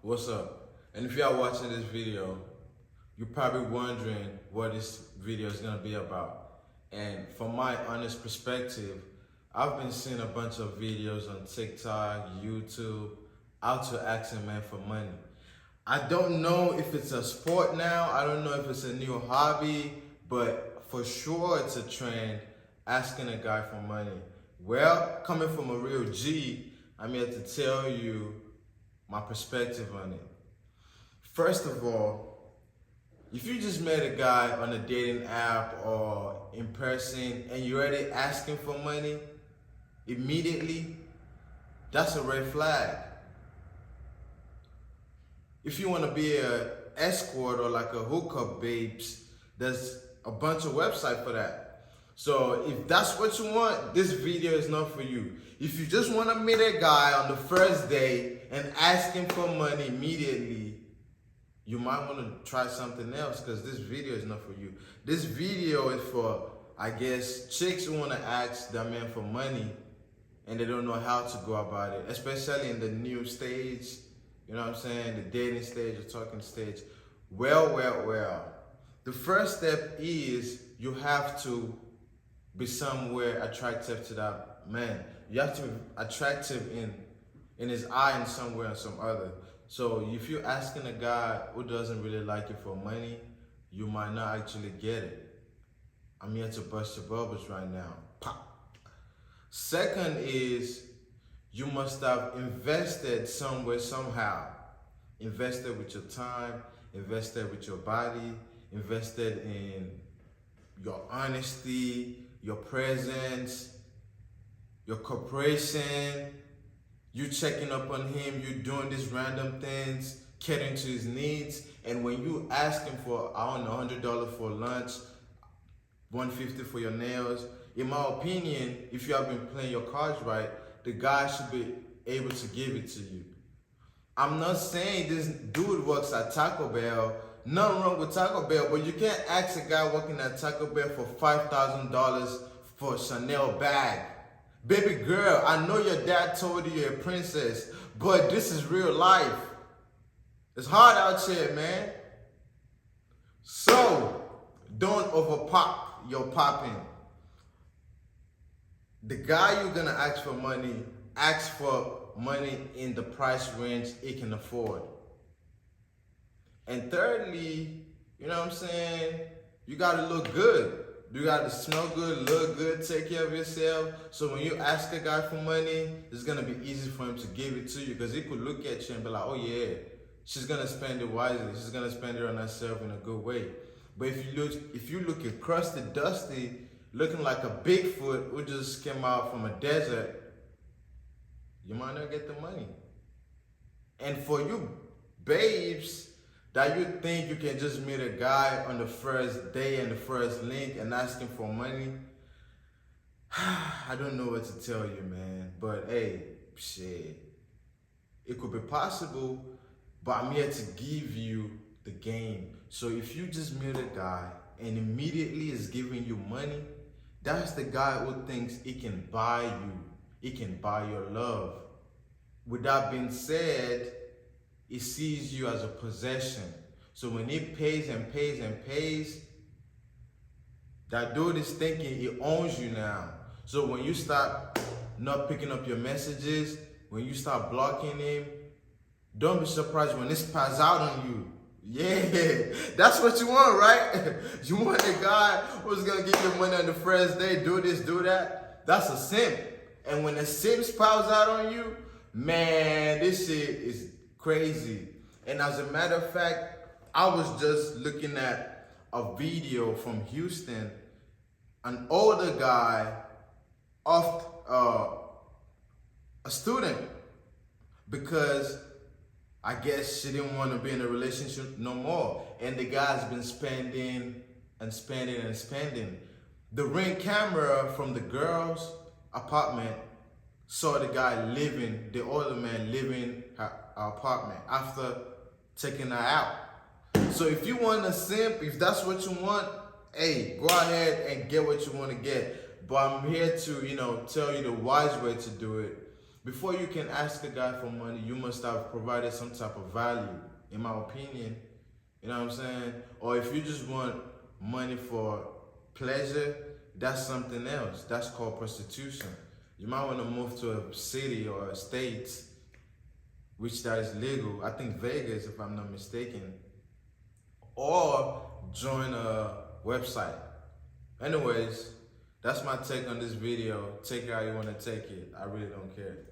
What's up? And if you are watching this video, you're probably wondering what this video is gonna be about. And from my honest perspective, I've been seeing a bunch of videos on TikTok, YouTube, how to ask a man for money. I don't know if it's a sport now, I don't know if it's a new hobby, but for sure it's a trend, asking a guy for money. Well, coming from a real G, I'm here to tell you my perspective on it. First of all, if you just met a guy on a dating app or in person and you're already asking for money immediately, that's a red flag. If you want to be an escort or like a hookup babes, there's a bunch of websites for that. So if that's what you want, this video is not for you. If you just want to meet a guy on the first day and ask him for money immediately, you might want to try something else because this video is not for you. This video is for, I guess, chicks who want to ask their man for money and they don't know how to go about it, especially in the new stage, you know what I'm saying, the dating stage, the talking stage. Well. The first step is you have to be somewhere attractive to that man. You have to be attractive in his eye and somewhere and some other. So if you're asking a guy who doesn't really like you for money, you might not actually get it. I'm here to bust your bubbles right now. Pop. Second is you must have invested somewhere, somehow. Invested with your time, invested with your body, invested in your honesty, your presence, your cooperation, you checking up on him, you doing these random things, catering to his needs. And when you ask him for, I don't know, $100 for lunch, $150 for your nails, in my opinion, if you have been playing your cards right, the guy should be able to give it to you. I'm not saying this dude works at Taco Bell. Nothing wrong with Taco Bell, but you can't ask a guy working at Taco Bell for $5,000 for a Chanel bag. Baby girl, I know your dad told you you're a princess, but this is real life. It's hard out here, man. So, don't overpop your popping. The guy you're gonna ask for money, ask for money in the price range he can afford. And thirdly, you know what I'm saying? You gotta look good. You gotta smell good, look good, take care of yourself. So when you ask a guy for money, it's gonna be easy for him to give it to you because he could look at you and be like, oh yeah, she's gonna spend it wisely. She's gonna spend it on herself in a good way. But if you look crusty, dusty, looking like a Bigfoot who just came out from a desert, you might not get the money. And for you babes that you think you can just meet a guy on the first day and the first link and ask him for money, I don't know what to tell you, man. But hey, shit, it could be possible, but I'm here to give you the game. So if you just meet a guy and immediately is giving you money, that's the guy who thinks he can buy you. He can buy your love. With that being said, he sees you as a possession. So when he pays and pays, that dude is thinking he owns you now. So when you start not picking up your messages, when you start blocking him, don't be surprised when this passes out on you. Yeah, that's what you want, right? You want a guy who's gonna give you money on the first day, do this, do that. That's a simp. And when a simp piles out on you, man, this shit is crazy. And as a matter of fact, I was just looking at a video from Houston, an older guy of a student, because I guess she didn't want to be in a relationship no more. And the guy's been spending and spending. The Ring camera from the girl's apartment saw the guy living, the older man living her apartment after taking her out. So if you want a simp, if that's what you want, hey, go ahead and get what you want to get. But I'm here to, tell you the wise way to do it. before you can ask a guy for money, you must have provided some type of value, in my opinion. You know what I'm saying? Or if you just want money for pleasure, that's something else. That's called prostitution. You might want to move to a city or a state which that is legal. I think Vegas, if I'm not mistaken. Or join a website. Anyways, that's my take on this video. Take it how you want to take it. I really don't care.